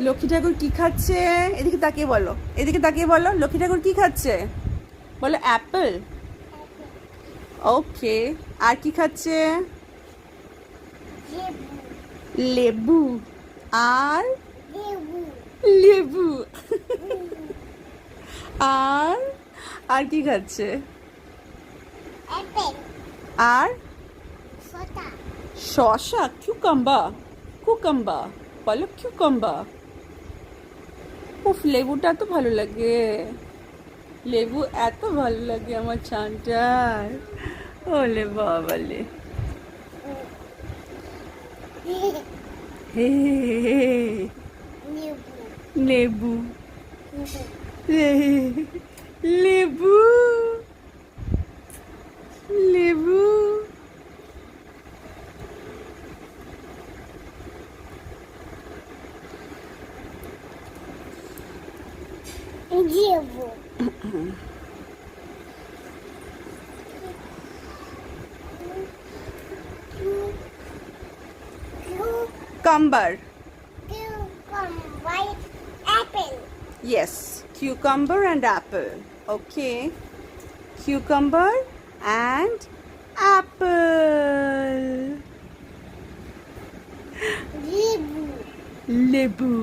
লক্ষ্মী ঠাকুর কি খাচ্ছে? এদিকে তাকিয়ে বলো, এদিকে তাকিয়ে বলো, লক্ষ্মী ঠাকুর কি খাচ্ছে? বলো অ্যাপেল। ওকে, আর কি খাচ্ছে? লেবু। আর লেবু। আর আর কি খাচ্ছে? আর শসা, কিউকাম্বা। কুকাম্বা, বলো কিউকাম্বা। উফ, লেবুটা তো ভালো লাগে। লেবু এত ভালো লাগে আমার চানটার। ওলে বাবালে। হে লেবু। লেবু। লেবু। Cucumber. Yes, cucumber and apple. Okay, cucumber and apple. Lebu.